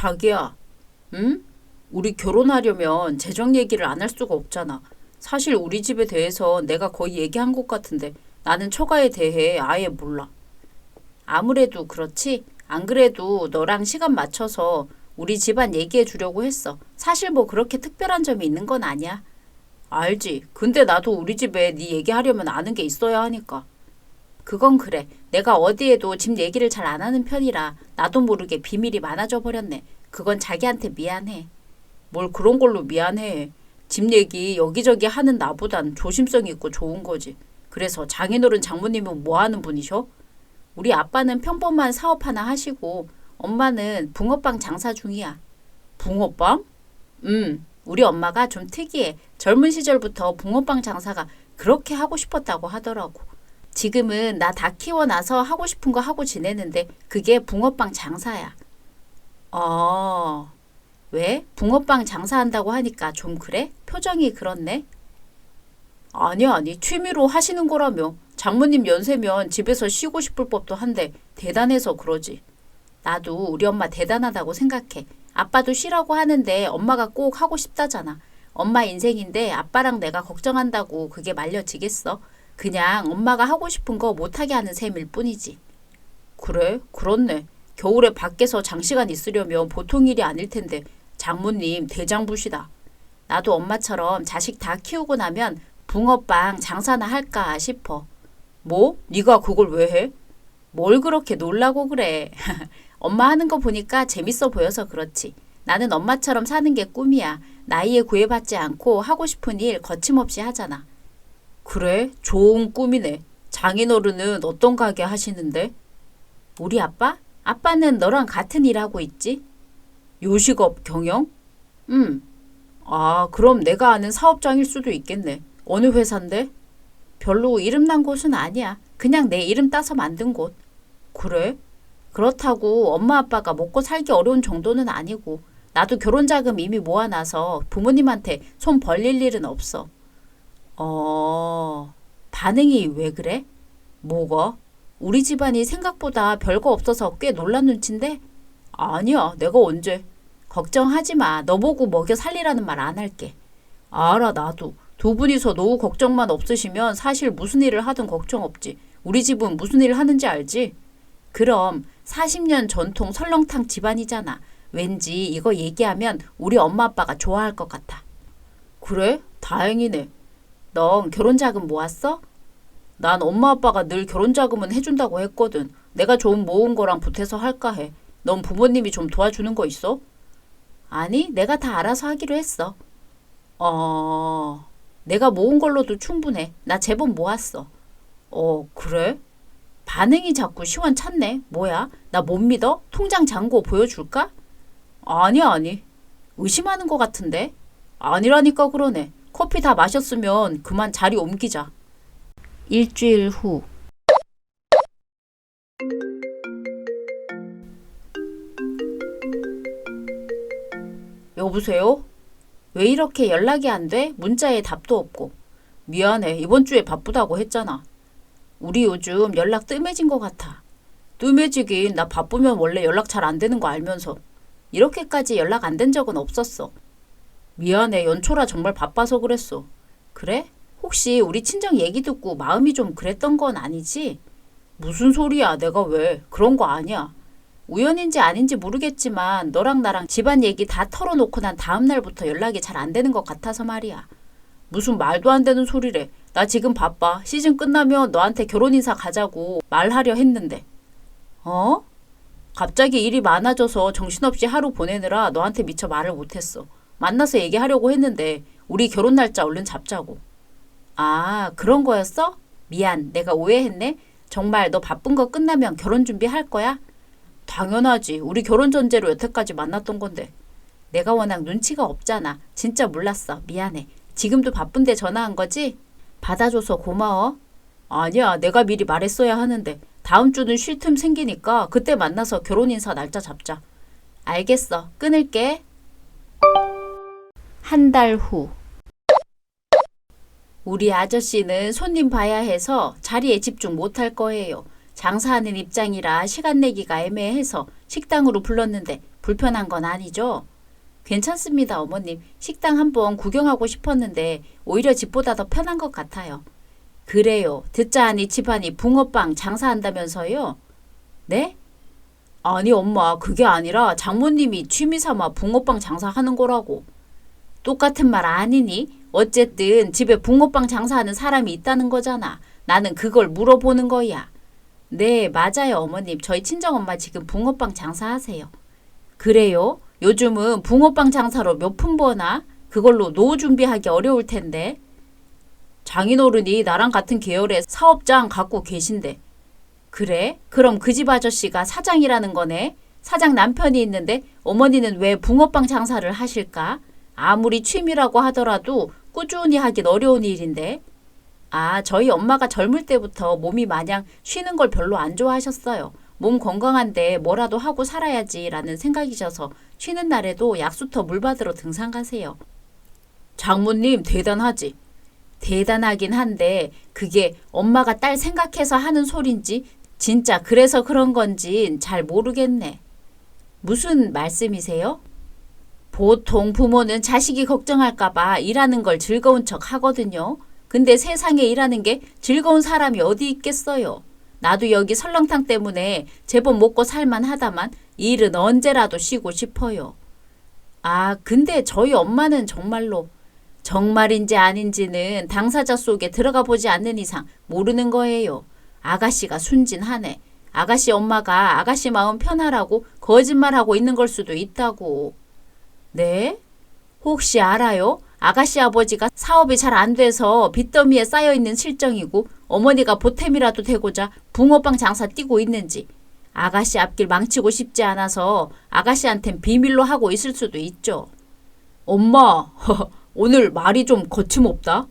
자기야, 응? 우리 결혼하려면 재정 얘기를 안 할 수가 없잖아. 사실 우리 집에 대해서 내가 거의 얘기한 것 같은데 나는 처가에 대해 아예 몰라. 아무래도 그렇지? 안 그래도 너랑 시간 맞춰서 우리 집안 얘기해 주려고 했어. 사실 뭐 그렇게 특별한 점이 있는 건 아니야. 알지. 근데 나도 우리 집에 네 얘기하려면 아는 게 있어야 하니까. 그건 그래. 내가 어디에도 집 얘기를 잘 안 하는 편이라 나도 모르게 비밀이 많아져 버렸네. 그건 자기한테 미안해. 뭘 그런 걸로 미안해. 집 얘기 여기저기 하는 나보단 조심성 있고 좋은 거지. 그래서 장인어른 장모님은 뭐 하는 분이셔? 우리 아빠는 평범한 사업 하나 하시고 엄마는 붕어빵 장사 중이야. 붕어빵? 우리 엄마가 좀 특이해. 젊은 시절부터 붕어빵 장사가 그렇게 하고 싶었다고 하더라고. 지금은 나 다 키워놔서 하고 싶은 거 하고 지내는데 그게 붕어빵 장사야. 어, 왜? 붕어빵 장사한다고 하니까 좀 그래? 표정이 그렇네. 아니, 취미로 하시는 거라며. 장모님 연세면 집에서 쉬고 싶을 법도 한데 대단해서 그러지. 나도 우리 엄마 대단하다고 생각해. 아빠도 쉬라고 하는데 엄마가 꼭 하고 싶다잖아. 엄마 인생인데 아빠랑 내가 걱정한다고 그게 말려지겠어. 그냥 엄마가 하고 싶은 거 못하게 하는 셈일 뿐이지. 그래? 그렇네. 겨울에 밖에서 장시간 있으려면 보통 일이 아닐 텐데 장모님 대장부시다. 나도 엄마처럼 자식 다 키우고 나면 붕어빵 장사나 할까 싶어. 뭐? 네가 그걸 왜 해? 뭘 그렇게 놀라고 그래. 엄마 하는 거 보니까 재밌어 보여서 그렇지. 나는 엄마처럼 사는 게 꿈이야. 나이에 구애받지 않고 하고 싶은 일 거침없이 하잖아. 그래? 좋은 꿈이네. 장인어른은 어떤 가게 하시는데? 우리 아빠? 아빠는 너랑 같은 일 하고 있지? 요식업 경영? 응. 아, 그럼 내가 아는 사업장일 수도 있겠네. 어느 회사인데? 별로 이름 난 곳은 아니야. 그냥 내 이름 따서 만든 곳. 그래? 그렇다고 엄마 아빠가 먹고 살기 어려운 정도는 아니고 나도 결혼 자금 이미 모아놔서 부모님한테 손 벌릴 일은 없어. 반응이 왜 그래? 뭐가? 우리 집안이 생각보다 별거 없어서 꽤 놀란 눈치인데? 아니야, 내가 언제? 걱정하지 마. 너 보고 먹여 살리라는 말 안 할게. 알아, 나도. 두 분이서 노후 걱정만 없으시면 사실 무슨 일을 하든 걱정 없지. 우리 집은 무슨 일을 하는지 알지? 그럼 40년 전통 설렁탕 집안이잖아. 왠지 이거 얘기하면 우리 엄마 아빠가 좋아할 것 같아. 그래? 다행이네. 넌 결혼 자금 모았어? 난 엄마 아빠가 늘 결혼 자금은 해준다고 했거든. 내가 좀 모은 거랑 보태서 할까 해. 넌 부모님이 좀 도와주는 거 있어? 아니, 내가 다 알아서 하기로 했어. 내가 모은 걸로도 충분해. 나 제법 모았어. 그래? 반응이 자꾸 시원찮네. 뭐야? 나 못 믿어? 통장 잔고 보여줄까? 아니. 의심하는 것 같은데? 아니라니까 그러네. 커피 다 마셨으면 그만 자리 옮기자. 일주일 후. 여보세요? 왜 이렇게 연락이 안 돼? 문자에 답도 없고. 미안해. 이번 주에 바쁘다고 했잖아. 우리 요즘 연락 뜸해진 것 같아. 뜸해지긴 나 바쁘면 원래 연락 잘 안 되는 거 알면서. 이렇게까지 연락 안 된 적은 없었어. 미안해. 연초라 정말 바빠서 그랬어. 그래? 혹시 우리 친정 얘기 듣고 마음이 좀 그랬던 건 아니지? 무슨 소리야. 내가 왜. 그런 거 아니야. 우연인지 아닌지 모르겠지만 너랑 나랑 집안 얘기 다 털어놓고 난 다음 날부터 연락이 잘 안 되는 것 같아서 말이야. 무슨 말도 안 되는 소리래. 나 지금 바빠. 시즌 끝나면 너한테 결혼 인사 가자고 말하려 했는데. 어? 갑자기 일이 많아져서 정신없이 하루 보내느라 너한테 미처 말을 못했어. 만나서 얘기하려고 했는데 우리 결혼 날짜 얼른 잡자고. 아, 그런 거였어? 미안. 내가 오해했네. 정말 너 바쁜 거 끝나면 결혼 준비할 거야? 당연하지. 우리 결혼 전제로 여태까지 만났던 건데. 내가 워낙 눈치가 없잖아. 진짜 몰랐어. 미안해. 지금도 바쁜데 전화한 거지? 받아줘서 고마워. 아니야. 내가 미리 말했어야 하는데. 다음 주는 쉴 틈 생기니까 그때 만나서 결혼 인사 날짜 잡자. 알겠어. 끊을게. 한 달 후. 우리 아저씨는 손님 봐야 해서 자리에 집중 못할 거예요. 장사하는 입장이라 시간 내기가 애매해서 식당으로 불렀는데 불편한 건 아니죠? 괜찮습니다, 어머님. 식당 한번 구경하고 싶었는데 오히려 집보다 더 편한 것 같아요. 그래요. 듣자 하니 집안이 붕어빵 장사한다면서요? 네? 아니 엄마 그게 아니라 장모님이 취미삼아 붕어빵 장사하는 거라고. 똑같은 말 아니니? 어쨌든 집에 붕어빵 장사하는 사람이 있다는 거잖아. 나는 그걸 물어보는 거야. 네, 맞아요, 어머님. 저희 친정엄마 지금 붕어빵 장사하세요. 그래요? 요즘은 붕어빵 장사로 몇 푼 버나? 그걸로 노후 준비하기 어려울 텐데. 장인어른이 나랑 같은 계열의 사업장 갖고 계신데. 그래? 그럼 그 집 아저씨가 사장이라는 거네? 사장 남편이 있는데 어머니는 왜 붕어빵 장사를 하실까? 아무리 취미라고 하더라도 꾸준히 하긴 어려운 일인데. 아, 저희 엄마가 젊을 때부터 몸이 마냥 쉬는 걸 별로 안 좋아하셨어요. 몸 건강한데 뭐라도 하고 살아야지라는 생각이셔서 쉬는 날에도 약수터 물 받으러 등산 가세요. 장모님 대단하지. 대단하긴 한데 그게 엄마가 딸 생각해서 하는 소린지 진짜 그래서 그런 건진 잘 모르겠네. 무슨 말씀이세요? 보통 부모는 자식이 걱정할까봐 일하는 걸 즐거운 척 하거든요. 근데 세상에 일하는 게 즐거운 사람이 어디 있겠어요. 나도 여기 설렁탕 때문에 제법 먹고 살만 하다만 일은 언제라도 쉬고 싶어요. 아, 근데 저희 엄마는 정말인지 아닌지는 당사자 속에 들어가 보지 않는 이상 모르는 거예요. 아가씨가 순진하네. 아가씨 엄마가 아가씨 마음 편하라고 거짓말하고 있는 걸 수도 있다고. 네? 혹시 알아요? 아가씨 아버지가 사업이 잘 안 돼서 빚더미에 쌓여있는 실정이고 어머니가 보탬이라도 되고자 붕어빵 장사 뛰고 있는지. 아가씨 앞길 망치고 싶지 않아서 아가씨한텐 비밀로 하고 있을 수도 있죠. 엄마, 오늘 말이 좀 거침없다.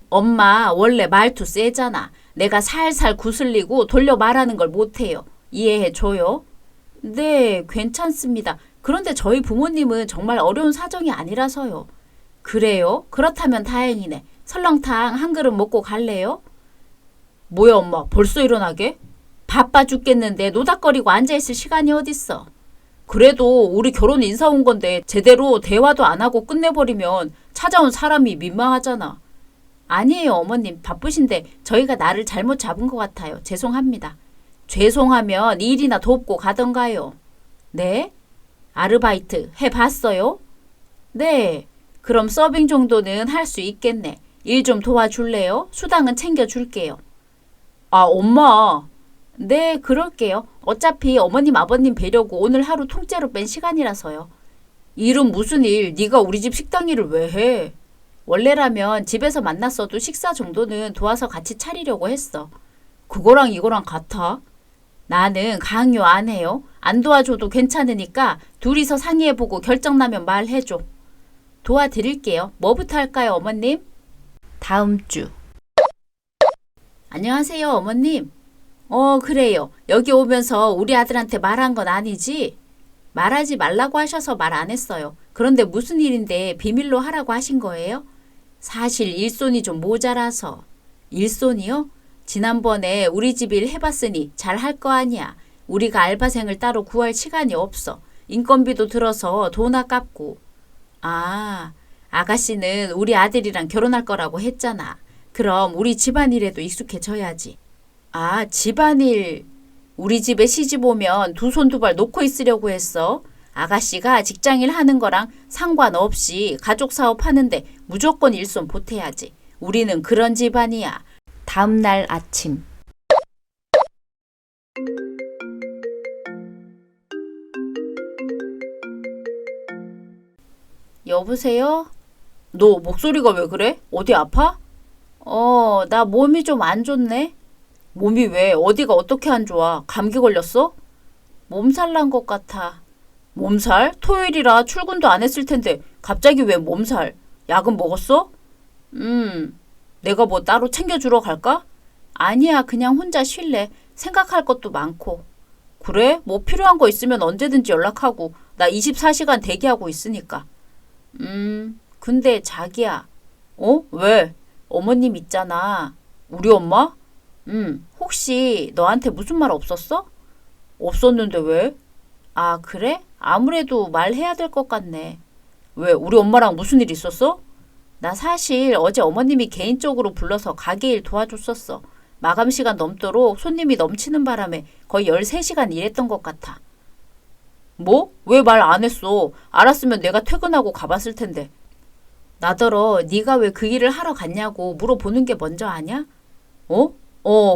엄마 원래 말투 세잖아. 내가 살살 구슬리고 돌려 말하는 걸 못해요. 이해해줘요? 네, 괜찮습니다. 그런데 저희 부모님은 정말 어려운 사정이 아니라서요. 그래요? 그렇다면 다행이네. 설렁탕 한 그릇 먹고 갈래요? 뭐야 엄마 벌써 일어나게? 바빠 죽겠는데 노닥거리고 앉아있을 시간이 어딨어. 그래도 우리 결혼 인사 온 건데 제대로 대화도 안 하고 끝내버리면 찾아온 사람이 민망하잖아. 아니에요 어머님 바쁘신데 저희가 날을 잘못 잡은 것 같아요. 죄송합니다. 죄송하면 일이나 돕고 가던가요. 네? 아르바이트 해봤어요? 네. 그럼 서빙 정도는 할 수 있겠네. 일 좀 도와줄래요? 수당은 챙겨줄게요. 아, 엄마. 네, 그럴게요. 어차피 어머님 아버님 뵈려고 오늘 하루 통째로 뺀 시간이라서요. 일은 무슨 일? 네가 우리 집 식당 일을 왜 해? 원래라면 집에서 만났어도 식사 정도는 도와서 같이 차리려고 했어. 그거랑 이거랑 같아? 나는 강요 안 해요. 안 도와줘도 괜찮으니까 둘이서 상의해보고 결정나면 말해줘. 도와드릴게요. 뭐부터 할까요, 어머님? 다음 주. 안녕하세요, 어머님. 그래요. 여기 오면서 우리 아들한테 말한 건 아니지? 말하지 말라고 하셔서 말 안 했어요. 그런데 무슨 일인데 비밀로 하라고 하신 거예요? 사실 일손이 좀 모자라서. 일손이요? 지난번에 우리 집 일 해봤으니 잘 할 거 아니야. 우리가 알바생을 따로 구할 시간이 없어. 인건비도 들어서 돈 아깝고. 아, 아가씨는 우리 아들이랑 결혼할 거라고 했잖아. 그럼 우리 집안일에도 익숙해져야지. 아, 집안일. 우리 집에 시집 오면 두 손 두 발 놓고 있으려고 했어. 아가씨가 직장일 하는 거랑 상관없이 가족 사업 하는데 무조건 일손 보태야지. 우리는 그런 집안이야. 다음 날 아침. 여보세요? 너 목소리가 왜 그래? 어디 아파? 나 몸이 좀 안 좋네. 몸이 왜? 어디가 어떻게 안 좋아? 감기 걸렸어? 몸살 난 것 같아. 몸살? 토요일이라 출근도 안 했을 텐데 갑자기 왜 몸살? 약은 먹었어? 내가 뭐 따로 챙겨주러 갈까? 아니야, 그냥 혼자 쉴래. 생각할 것도 많고. 그래? 뭐 필요한 거 있으면 언제든지 연락하고. 나 24시간 대기하고 있으니까. 근데 자기야. 왜? 어머님 있잖아. 우리 엄마? 혹시 너한테 무슨 말 없었어? 없었는데 왜? 아, 그래? 아무래도 말해야 될 것 같네. 왜, 우리 엄마랑 무슨 일 있었어? 나 사실 어제 어머님이 개인적으로 불러서 가게 일 도와줬었어. 마감 시간 넘도록 손님이 넘치는 바람에 거의 13시간 일했던 것 같아. 뭐? 왜 말 안 했어? 알았으면 내가 퇴근하고 가봤을 텐데. 나더러 네가 왜 그 일을 하러 갔냐고 물어보는 게 먼저 아냐? 어?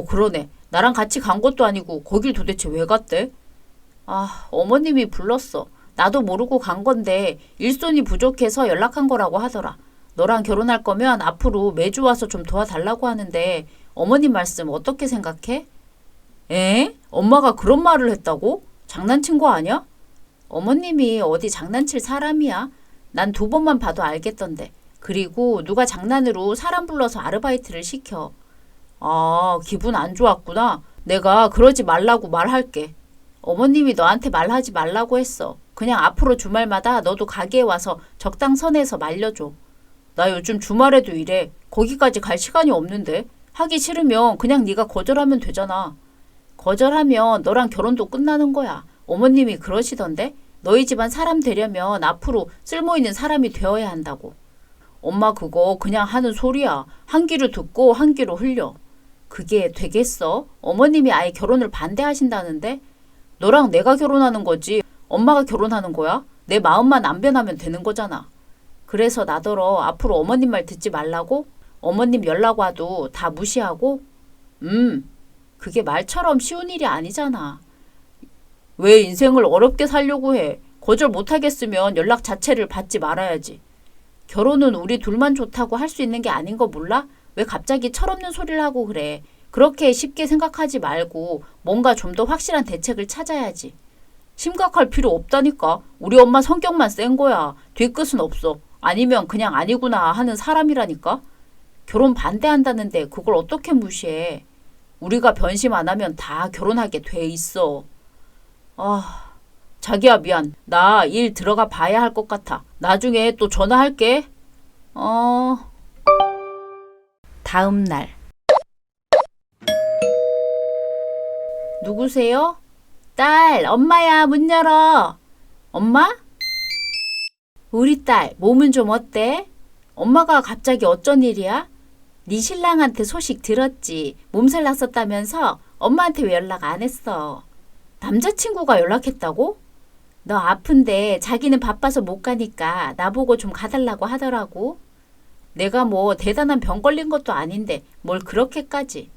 그러네. 나랑 같이 간 것도 아니고 거길 도대체 왜 갔대? 아, 어머님이 불렀어. 나도 모르고 간 건데 일손이 부족해서 연락한 거라고 하더라. 너랑 결혼할 거면 앞으로 매주 와서 좀 도와달라고 하는데 어머님 말씀 어떻게 생각해? 에? 엄마가 그런 말을 했다고? 장난친 거 아니야? 어머님이 어디 장난칠 사람이야? 난 2번만 봐도 알겠던데. 그리고 누가 장난으로 사람 불러서 아르바이트를 시켜. 아, 기분 안 좋았구나. 내가 그러지 말라고 말할게. 어머님이 너한테 말하지 말라고 했어. 그냥 앞으로 주말마다 너도 가게에 와서 적당선에서 말려줘. 나 요즘 주말에도 일해. 거기까지 갈 시간이 없는데. 하기 싫으면 그냥 네가 거절하면 되잖아. 거절하면 너랑 결혼도 끝나는 거야. 어머님이 그러시던데. 너희 집안 사람 되려면 앞으로 쓸모있는 사람이 되어야 한다고. 엄마 그거 그냥 하는 소리야. 한 귀로 듣고 한 귀로 흘려. 그게 되겠어? 어머님이 아예 결혼을 반대하신다는데? 너랑 내가 결혼하는 거지. 엄마가 결혼하는 거야? 내 마음만 안 변하면 되는 거잖아. 그래서 나더러 앞으로 어머님 말 듣지 말라고? 어머님 연락 와도 다 무시하고? 그게 말처럼 쉬운 일이 아니잖아. 왜 인생을 어렵게 살려고 해? 거절 못하겠으면 연락 자체를 받지 말아야지. 결혼은 우리 둘만 좋다고 할 수 있는 게 아닌 거 몰라? 왜 갑자기 철없는 소리를 하고 그래? 그렇게 쉽게 생각하지 말고 뭔가 좀 더 확실한 대책을 찾아야지. 심각할 필요 없다니까. 우리 엄마 성격만 센 거야. 뒤끝은 없어. 아니면 그냥 아니구나 하는 사람이라니까. 결혼 반대한다는데 그걸 어떻게 무시해. 우리가 변심 안 하면 다 결혼하게 돼 있어. 아, 자기야 미안. 나 일 들어가 봐야 할 것 같아. 나중에 또 전화할게. 다음 날. 누구세요? 딸, 엄마야, 문 열어. 엄마? 우리 딸, 몸은 좀 어때? 엄마가 갑자기 어쩐 일이야? 네 신랑한테 소식 들었지. 몸살 났었다면서 엄마한테 왜 연락 안 했어? 남자친구가 연락했다고? 너 아픈데 자기는 바빠서 못 가니까 나보고 좀 가달라고 하더라고. 내가 뭐 대단한 병 걸린 것도 아닌데 뭘 그렇게까지.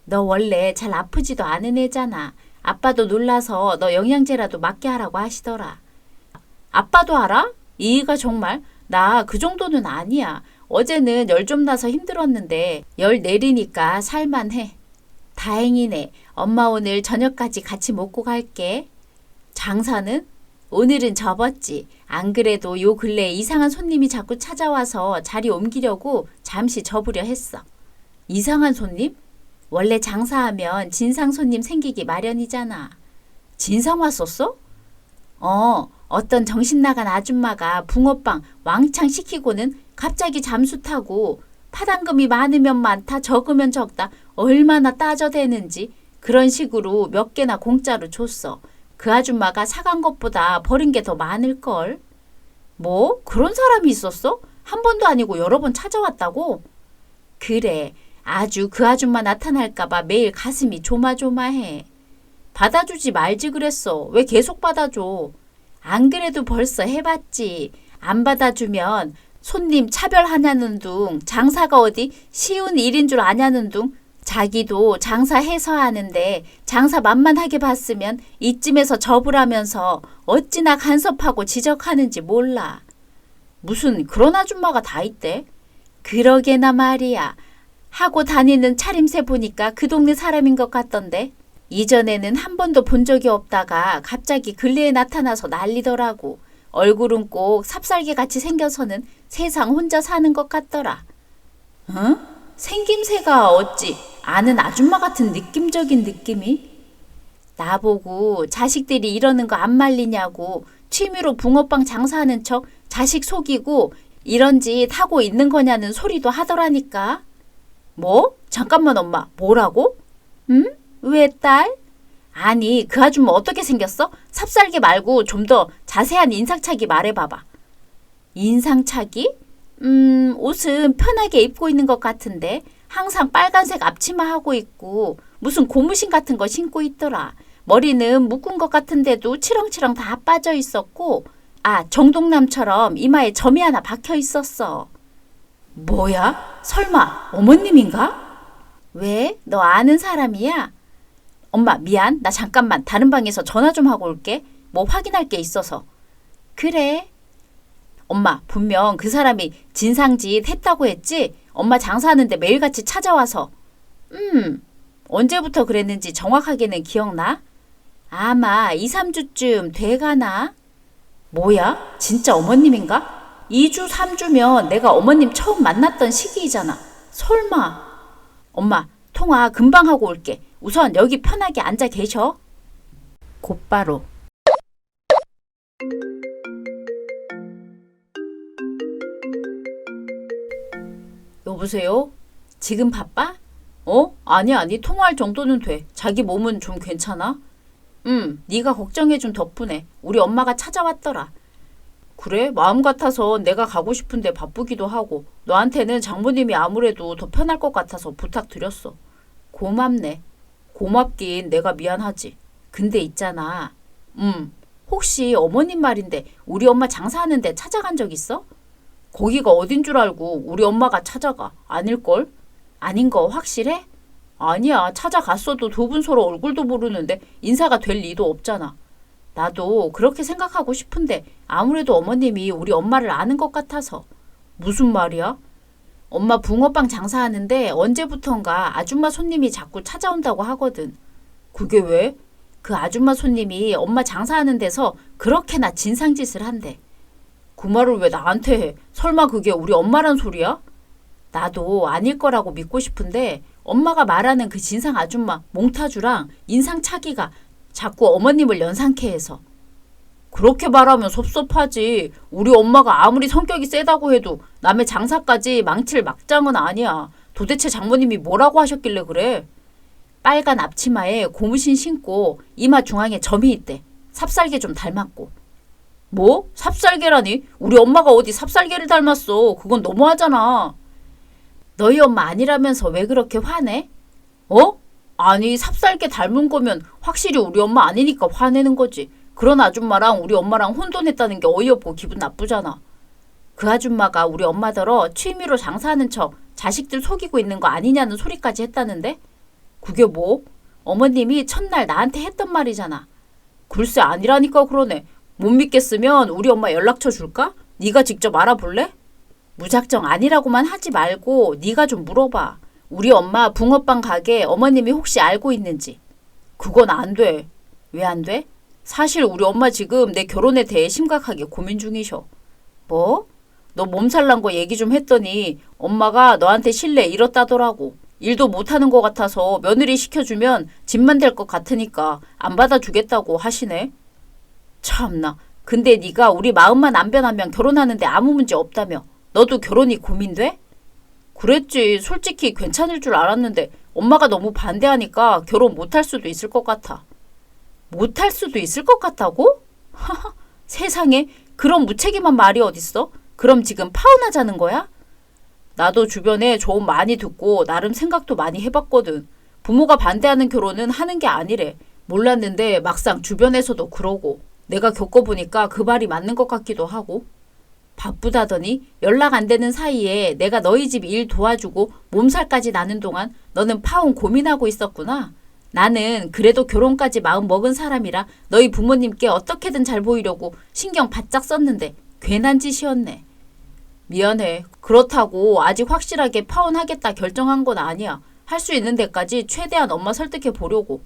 너 원래 잘 아프지도 않은 애잖아. 아빠도 놀라서 너 영양제라도 맞게 하라고 하시더라. 아빠도 알아? 이이가 정말? 나 그 정도는 아니야. 어제는 열 좀 나서 힘들었는데 열 내리니까 살만해. 다행이네. 엄마 오늘 저녁까지 같이 먹고 갈게. 장사는? 오늘은 접었지. 안 그래도 요 근래 이상한 손님이 자꾸 찾아와서 자리 옮기려고 잠시 접으려 했어. 이상한 손님? 원래 장사하면 진상 손님 생기기 마련이잖아. 진상 왔었어? 어떤 정신 나간 아줌마가 붕어빵 왕창 시키고는 갑자기 잠수 타고 파당금이 많으면 많다 적으면 적다 얼마나 따져대는지 그런 식으로 몇 개나 공짜로 줬어. 그 아줌마가 사간 것보다 버린 게 더 많을걸. 뭐? 그런 사람이 있었어? 한 번도 아니고 여러 번 찾아왔다고? 그래. 아주 그 아줌마 나타날까봐 매일 가슴이 조마조마해. 받아주지 말지 그랬어. 왜 계속 받아줘? 안 그래도 벌써 해봤지. 안 받아주면 손님 차별하냐는 둥, 장사가 어디 쉬운 일인 줄 아냐는 둥, 자기도 장사해서 하는데 장사 만만하게 봤으면 이쯤에서 접으라면서 어찌나 간섭하고 지적하는지 몰라. 무슨 그런 아줌마가 다 있대? 그러게나 말이야. 하고 다니는 차림새 보니까 그 동네 사람인 것 같던데. 이전에는 한 번도 본 적이 없다가 갑자기 근래에 나타나서 난리더라고. 얼굴은 꼭 삽살개같이 생겨서는 세상 혼자 사는 것 같더라. 응? 생김새가 어찌 아는 아줌마 같은 느낌적인 느낌이? 나보고 자식들이 이러는 거 안 말리냐고 취미로 붕어빵 장사하는 척 자식 속이고 이런 짓 하고 있는 거냐는 소리도 하더라니까. 뭐? 잠깐만 엄마, 뭐라고? 응? 왜 딸? 아니, 그 아줌마 어떻게 생겼어? 삽살개 말고 좀 더 자세한 인상착의 말해봐봐. 인상착의? 옷은 편하게 입고 있는 것 같은데 항상 빨간색 앞치마 하고 있고 무슨 고무신 같은 거 신고 있더라. 머리는 묶은 것 같은데도 치렁치렁 다 빠져 있었고 정동남처럼 이마에 점이 하나 박혀 있었어. 뭐야? 설마 어머님인가? 왜? 너 아는 사람이야? 엄마 미안. 나 잠깐만 다른 방에서 전화 좀 하고 올게. 뭐 확인할 게 있어서. 그래. 엄마 분명 그 사람이 진상짓 했다고 했지? 엄마 장사하는데 매일같이 찾아와서. 언제부터 그랬는지 정확하게는 기억나? 아마 2, 3주쯤 돼가나? 뭐야? 진짜 어머님인가? 2주, 3주면 내가 어머님 처음 만났던 시기이잖아. 설마. 엄마 통화 금방 하고 올게. 우선 여기 편하게 앉아 계셔. 곧바로. 여보세요? 지금 바빠? 아니 통화할 정도는 돼. 자기 몸은 좀 괜찮아? 네가 걱정해준 덕분에 우리 엄마가 찾아왔더라. 그래? 마음 같아서 내가 가고 싶은데 바쁘기도 하고 너한테는 장모님이 아무래도 더 편할 것 같아서 부탁드렸어. 고맙네. 고맙긴 내가 미안하지. 근데 있잖아. 혹시 어머님 말인데 우리 엄마 장사하는데 찾아간 적 있어? 거기가 어딘 줄 알고 우리 엄마가 찾아가. 아닐걸? 아닌 거 확실해? 아니야. 찾아갔어도 두 분 서로 얼굴도 모르는데 인사가 될 리도 없잖아. 나도 그렇게 생각하고 싶은데 아무래도 어머님이 우리 엄마를 아는 것 같아서. 무슨 말이야? 엄마 붕어빵 장사하는데 언제부턴가 아줌마 손님이 자꾸 찾아온다고 하거든. 그게 왜? 그 아줌마 손님이 엄마 장사하는 데서 그렇게나 진상짓을 한대. 그 말을 왜 나한테 해? 설마 그게 우리 엄마란 소리야? 나도 아닐 거라고 믿고 싶은데 엄마가 말하는 그 진상 아줌마 몽타주랑 인상착의가 자꾸 어머님을 연상케 해서. 그렇게 말하면 섭섭하지. 우리 엄마가 아무리 성격이 세다고 해도 남의 장사까지 망칠 막장은 아니야. 도대체 장모님이 뭐라고 하셨길래 그래? 빨간 앞치마에 고무신 신고 이마 중앙에 점이 있대. 삽살개 좀 닮았고. 뭐? 삽살개라니? 우리 엄마가 어디 삽살개를 닮았어. 그건 너무하잖아. 너희 엄마 아니라면서 왜 그렇게 화내? 아니 삽살개 닮은 거면 확실히 우리 엄마 아니니까 화내는 거지. 그런 아줌마랑 우리 엄마랑 혼돈했다는 게 어이없고 기분 나쁘잖아. 그 아줌마가 우리 엄마더러 취미로 장사하는 척 자식들 속이고 있는 거 아니냐는 소리까지 했다는데? 그게 뭐? 어머님이 첫날 나한테 했던 말이잖아. 글쎄 아니라니까 그러네. 못 믿겠으면 우리 엄마 연락처 줄까? 네가 직접 알아볼래? 무작정 아니라고만 하지 말고 네가 좀 물어봐. 우리 엄마 붕어빵 가게 어머님이 혹시 알고 있는지. 그건 안 돼. 왜 안 돼? 사실 우리 엄마 지금 내 결혼에 대해 심각하게 고민 중이셔. 뭐? 너 몸살 난 거 얘기 좀 했더니 엄마가 너한테 신뢰 잃었다더라고. 일도 못하는 것 같아서 며느리 시켜주면 집만 될 것 같으니까 안 받아주겠다고 하시네. 참나. 근데 네가 우리 마음만 안 변하면 결혼하는데 아무 문제 없다며. 너도 결혼이 고민돼? 그랬지. 솔직히 괜찮을 줄 알았는데 엄마가 너무 반대하니까 결혼 못할 수도 있을 것 같아. 못할 수도 있을 것 같다고? 세상에 그런 무책임한 말이 어딨어? 그럼 지금 파혼하자는 거야? 나도 주변에 조언 많이 듣고 나름 생각도 많이 해봤거든. 부모가 반대하는 결혼은 하는 게 아니래. 몰랐는데 막상 주변에서도 그러고 내가 겪어보니까 그 말이 맞는 것 같기도 하고. 바쁘다더니 연락 안 되는 사이에 내가 너희 집 일 도와주고 몸살까지 나는 동안 너는 파혼 고민하고 있었구나. 나는 그래도 결혼까지 마음 먹은 사람이라 너희 부모님께 어떻게든 잘 보이려고 신경 바짝 썼는데 괜한 짓이었네. 미안해. 그렇다고 아직 확실하게 파혼하겠다 결정한 건 아니야. 할 수 있는 데까지 최대한 엄마 설득해 보려고.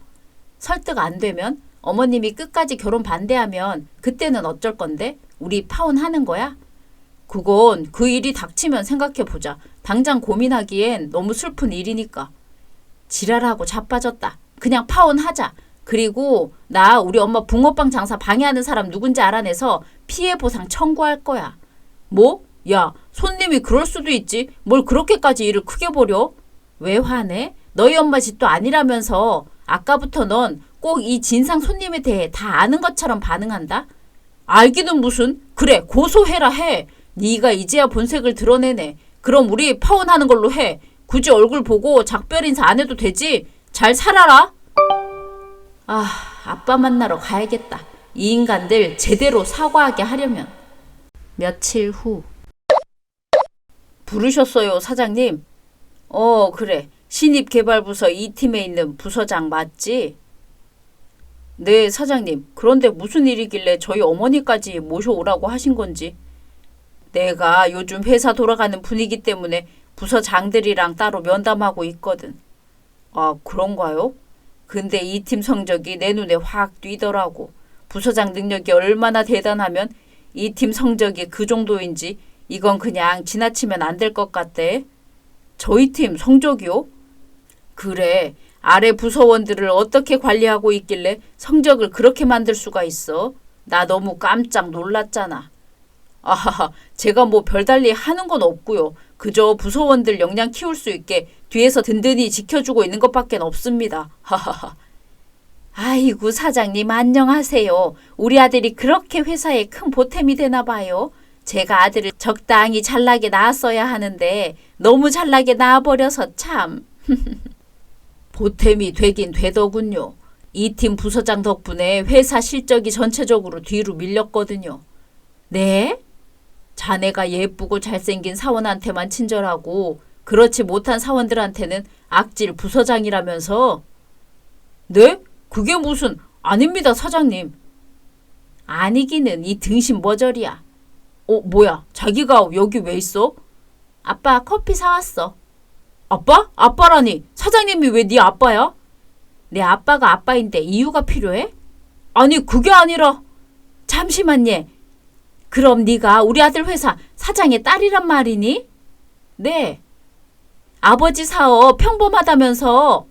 설득 안 되면 어머님이 끝까지 결혼 반대하면 그때는 어쩔 건데? 우리 파혼하는 거야? 그건 그 일이 닥치면 생각해보자. 당장 고민하기엔 너무 슬픈 일이니까. 지랄하고 자빠졌다. 그냥 파혼하자. 그리고 나 우리 엄마 붕어빵 장사 방해하는 사람 누군지 알아내서 피해 보상 청구할 거야. 뭐? 야, 손님이 그럴 수도 있지. 뭘 그렇게까지 일을 크게 벌여? 왜 화내? 너희 엄마 집도 아니라면서. 아까부터 넌 꼭 이 진상 손님에 대해 다 아는 것처럼 반응한다? 알기는 무슨. 그래 고소해라 해. 네가 이제야 본색을 드러내네. 그럼 우리 파혼하는 걸로 해. 굳이 얼굴 보고 작별 인사 안 해도 되지? 잘 살아라. 아, 아빠 만나러 가야겠다. 이 인간들 제대로 사과하게 하려면. 며칠 후. 부르셨어요, 사장님? 그래. 신입개발부서 2팀에 있는 부서장 맞지? 네, 사장님. 그런데 무슨 일이길래 저희 어머니까지 모셔오라고 하신 건지. 내가 요즘 회사 돌아가는 분위기 때문에 부서장들이랑 따로 면담하고 있거든. 아, 그런가요? 근데 이 팀 성적이 내 눈에 확 띄더라고. 부서장 능력이 얼마나 대단하면 이 팀 성적이 그 정도인지 이건 그냥 지나치면 안 될 것 같대. 저희 팀 성적이요? 그래. 아래 부서원들을 어떻게 관리하고 있길래 성적을 그렇게 만들 수가 있어? 나 너무 깜짝 놀랐잖아. 아하하, 제가 뭐 별달리 하는 건 없고요. 그저 부서원들 역량 키울 수 있게 뒤에서 든든히 지켜주고 있는 것밖엔 없습니다. 하하하. 아이고 사장님 안녕하세요. 우리 아들이 그렇게 회사에 큰 보탬이 되나 봐요. 제가 아들을 적당히 잘나게 낳았어야 하는데 너무 잘나게 낳아버려서 참. 보탬이 되긴 되더군요. 이 팀 부서장 덕분에 회사 실적이 전체적으로 뒤로 밀렸거든요. 네? 자네가 예쁘고 잘생긴 사원한테만 친절하고 그렇지 못한 사원들한테는 악질 부서장이라면서? 네? 그게 무슨... 아닙니다, 사장님. 아니기는 이 등신 머저리야. 뭐야? 자기가 여기 왜 있어? 아빠 커피 사왔어. 아빠? 아빠라니. 사장님이 왜 네 아빠야? 내 아빠가 아빠인데 이유가 필요해? 아니 그게 아니라... 잠시만 얘. 그럼 네가 우리 아들 회사 사장의 딸이란 말이니? 네. 아버지 사업 평범하다면서.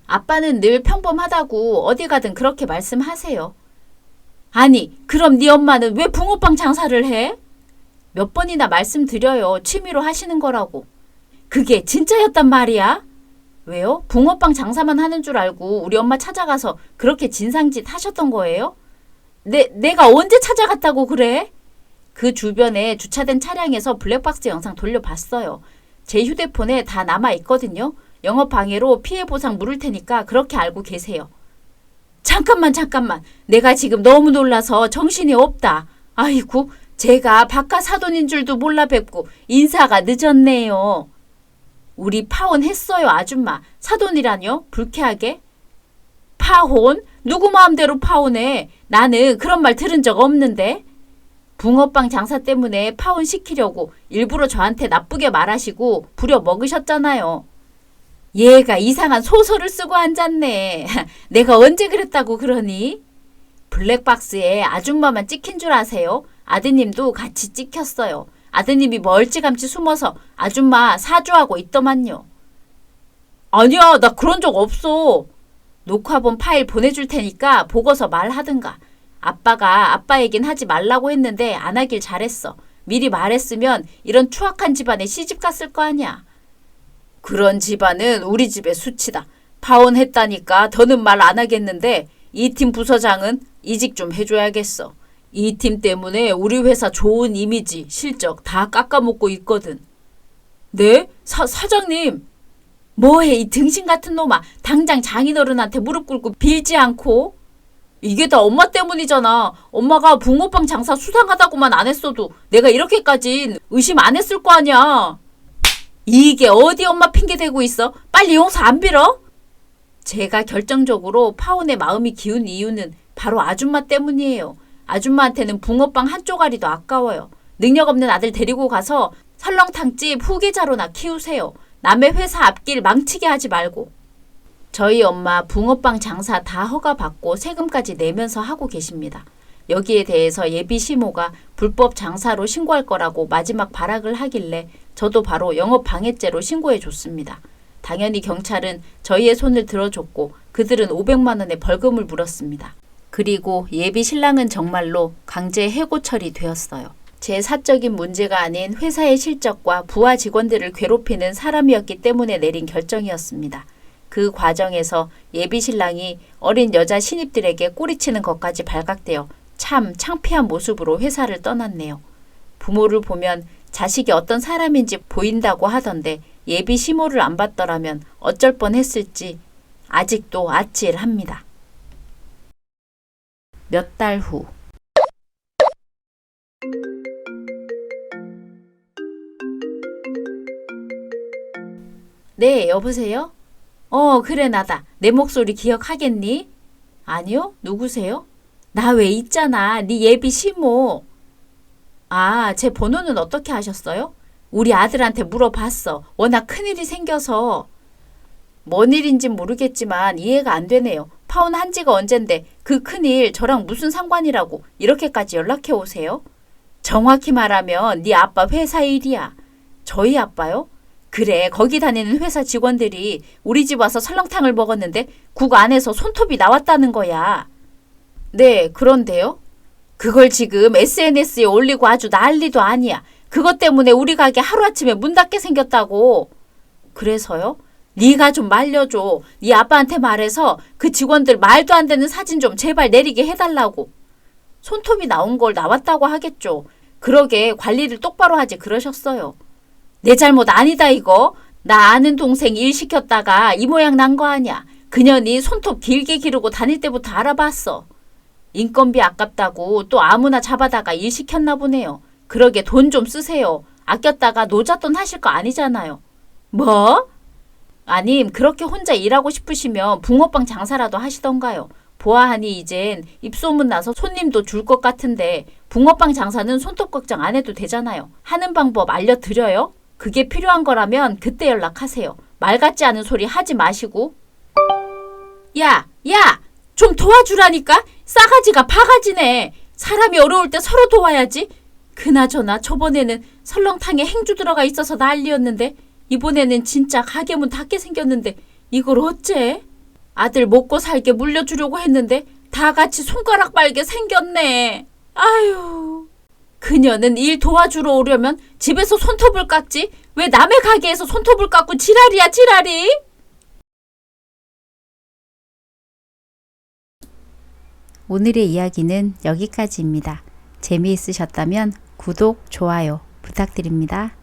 아빠는 늘 평범하다고 어디 가든 그렇게 말씀하세요. 아니 그럼 네 엄마는 왜 붕어빵 장사를 해? 몇 번이나 말씀드려요. 취미로 하시는 거라고. 그게 진짜였단 말이야? 왜요? 붕어빵 장사만 하는 줄 알고 우리 엄마 찾아가서 그렇게 진상짓 하셨던 거예요? 내가 언제 찾아갔다고 그래? 그 주변에 주차된 차량에서 블랙박스 영상 돌려봤어요. 제 휴대폰에 다 남아있거든요. 영업방해로 피해보상 물을 테니까 그렇게 알고 계세요. 잠깐만. 내가 지금 너무 놀라서 정신이 없다. 아이고 제가 바깥 사돈인 줄도 몰라 뵙고 인사가 늦었네요. 우리 파혼했어요 아줌마. 사돈이라뇨? 불쾌하게? 파혼? 누구 마음대로 파혼해? 나는 그런 말 들은 적 없는데. 붕어빵 장사 때문에 파혼시키려고 일부러 저한테 나쁘게 말하시고 부려먹으셨잖아요. 얘가 이상한 소설을 쓰고 앉았네. 내가 언제 그랬다고 그러니? 블랙박스에 아줌마만 찍힌 줄 아세요? 아드님도 같이 찍혔어요. 아드님이 멀찌감치 숨어서 아줌마 사주하고 있더만요. 아니야, 나 그런 적 없어. 녹화본 파일 보내줄 테니까 보고서 말하든가. 아빠가 아빠 얘긴 하지 말라고 했는데 안 하길 잘했어. 미리 말했으면 이런 추악한 집안에 시집 갔을 거 아니야. 그런 집안은 우리 집의 수치다. 파혼했다니까 더는 말 안 하겠는데 이 팀 부서장은 이직 좀 해줘야겠어. 이 팀 때문에 우리 회사 좋은 이미지, 실적 다 깎아먹고 있거든. 네? 사장님. 뭐해 이 등신 같은 놈아. 당장 장인어른한테 무릎 꿇고 빌지 않고. 이게 다 엄마 때문이잖아. 엄마가 붕어빵 장사 수상하다고만 안 했어도 내가 이렇게까진 의심 안 했을 거 아니야. 이게 어디 엄마 핑계 대고 있어? 빨리 용서 안 빌어? 제가 결정적으로 파혼의 마음이 기운 이유는 바로 아줌마 때문이에요. 아줌마한테는 붕어빵 한 쪼가리도 아까워요. 능력 없는 아들 데리고 가서 설렁탕집 후계자로나 키우세요. 남의 회사 앞길 망치게 하지 말고. 저희 엄마 붕어빵 장사 다 허가받고 세금까지 내면서 하고 계십니다. 여기에 대해서 예비 시모가 불법 장사로 신고할 거라고 마지막 발악을 하길래 저도 바로 영업방해죄로 신고해 줬습니다. 당연히 경찰은 저희의 손을 들어줬고 그들은 500만 원의 벌금을 물었습니다. 그리고 예비 신랑은 정말로 강제 해고 처리되었어요. 제 사적인 문제가 아닌 회사의 실적과 부하 직원들을 괴롭히는 사람이었기 때문에 내린 결정이었습니다. 그 과정에서 예비 신랑이 어린 여자 신입들에게 꼬리치는 것까지 발각되어 참 창피한 모습으로 회사를 떠났네요. 부모를 보면 자식이 어떤 사람인지 보인다고 하던데 예비 시모를 안 봤더라면 어쩔 뻔했을지 아직도 아찔합니다. 몇 달 후. 네, 여보세요? 그래, 나다. 내 목소리 기억하겠니? 아니요? 누구세요? 나 왜 있잖아. 네 예비 시모. 아, 제 번호는 어떻게 하셨어요? 우리 아들한테 물어봤어. 워낙 큰일이 생겨서. 뭔 일인진 모르겠지만 이해가 안 되네요. 파혼한 지가 언젠데 그 큰일 저랑 무슨 상관이라고 이렇게까지 연락해 오세요? 정확히 말하면 네 아빠 회사 일이야. 저희 아빠요? 그래, 거기 다니는 회사 직원들이 우리 집 와서 설렁탕을 먹었는데 국 안에서 손톱이 나왔다는 거야. 네, 그런데요? 그걸 지금 SNS에 올리고 아주 난리도 아니야. 그것 때문에 우리 가게 하루아침에 문 닫게 생겼다고. 그래서요? 네가 좀 말려줘. 네 아빠한테 말해서 그 직원들 말도 안 되는 사진 좀 제발 내리게 해달라고. 손톱이 나온 걸 나왔다고 하겠죠. 그러게 관리를 똑바로 하지 그러셨어요. 내 잘못 아니다 이거. 나 아는 동생 일 시켰다가 이 모양 난 거 아니야. 그년이 손톱 길게 기르고 다닐 때부터 알아봤어. 인건비 아깝다고 또 아무나 잡아다가 일 시켰나 보네요. 그러게 돈 좀 쓰세요. 아꼈다가 노잣돈 하실 거 아니잖아요. 뭐? 아님 그렇게 혼자 일하고 싶으시면 붕어빵 장사라도 하시던가요. 보아하니 이젠 입소문 나서 손님도 줄 것 같은데 붕어빵 장사는 손톱 걱정 안 해도 되잖아요. 하는 방법 알려드려요? 그게 필요한 거라면 그때 연락하세요. 말 같지 않은 소리 하지 마시고. 야! 좀 도와주라니까? 싸가지가 바가지네. 사람이 어려울 때 서로 도와야지. 그나저나 저번에는 설렁탕에 행주 들어가 있어서 난리였는데 이번에는 진짜 가게 문 닫게 생겼는데 이걸 어째? 아들 먹고 살게 물려주려고 했는데 다 같이 손가락 빨게 생겼네. 아유. 그녀는 일 도와주러 오려면 집에서 손톱을 깎지 왜 남의 가게에서 손톱을 깎고 지랄이야 지랄이? 오늘의 이야기는 여기까지입니다. 재미있으셨다면 구독, 좋아요 부탁드립니다.